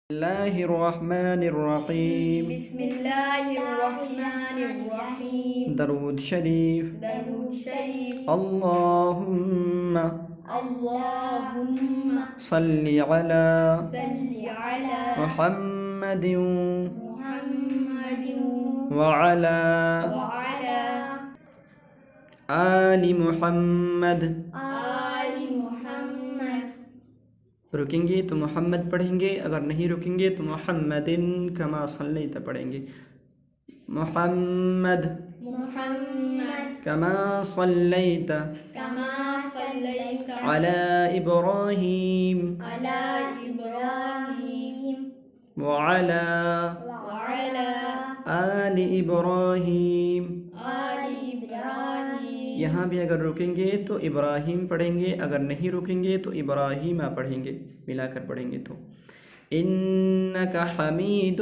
الله الرحمن الرحيم. بسم الله الرحمن الرحيم. درود شریف. درود شریف. اللهم صل على محمد وعلى آل محمد. رکیں گے تو محمد پڑھیں گے، اگر نہیں رکیں گے تو محمد کما صلیت پڑھیں گے. محمد کما صلیت علی ابراہیم وعلی آل ابراہیم. یہاں بھی اگر رکیں گے تو ابراہیم پڑھیں گے، اگر نہیں رکیں گے تو ابراہیم پڑھیں گے، ملا کر پڑھیں گے. تو انک حمید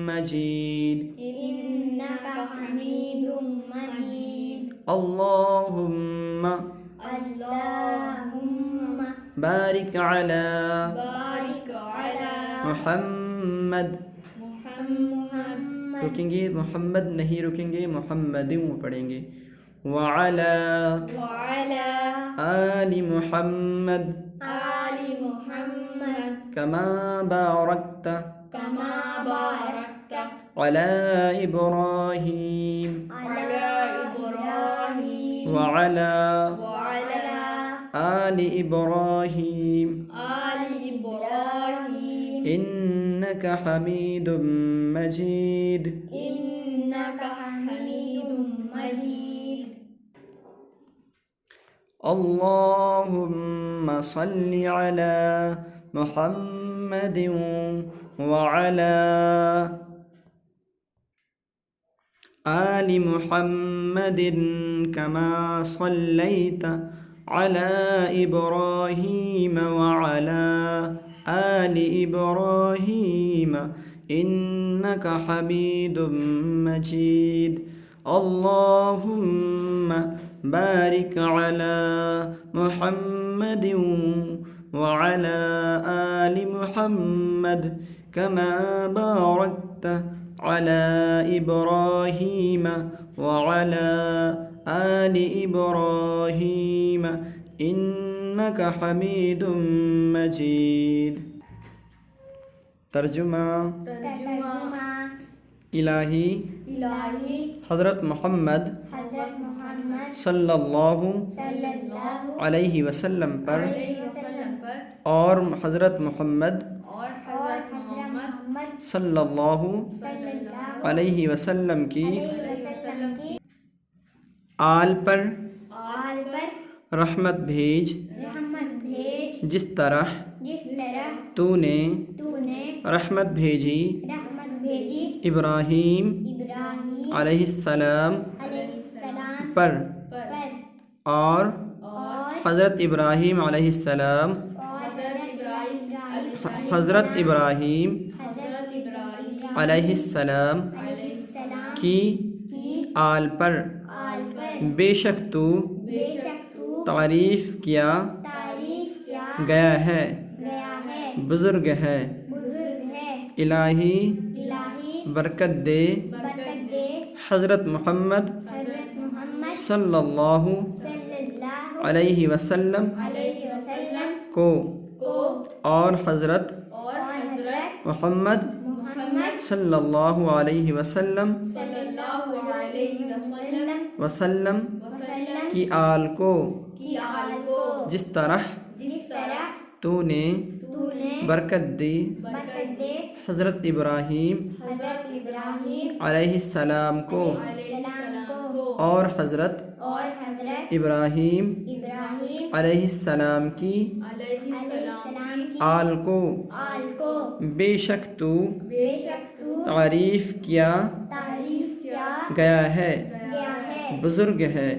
مجید. اللہم بارک علی محمد. رکیں گے محمد، نہیں رکیں گے محمد پڑھیں گے. وعلى آل محمد كما باركت على إبراهيم وعلى آل إبراهيم إنك حميد مجيد. اللهم صل على محمد وعلى آل محمد كما صليت على إبراهيم وعلى آل إبراهيم إنك حميد مجيد. اللهم بارك على محمد وعلى آل محمد كما باركت على إبراهيم وعلى آل إبراهيم إنك حميد مجيد. ترجمہ. الہی حضرت محمد صلی اللہ علیہ وسلم پر اور حضرت محمد صلی اللہ علیہ وسلم کی آل پر رحمت بھیج، جس طرح تو نے رحمت بھیجی ابراہیم علیہ السلام پر، اور حضرت ابراہیم علیہ السلام حضرت ابراہیم علیہ السلام کی آل پر بے شک تو تعریف کیا گیا ہے، بزرگ ہے. الہی برکت دے حضرت محمد صلی اللہ علیہ وسلم کو اور حضرت محمد صلی اللہ علیہ وسلم کی آل کو، جس طرح تو نے برکت دی حضرت ابراہیم علیہ السلام کو اور حضرت ابراہیم علیہ السلام کی آل کو. بے شک تو تعریف کیا گیا ہے، بزرگ ہے.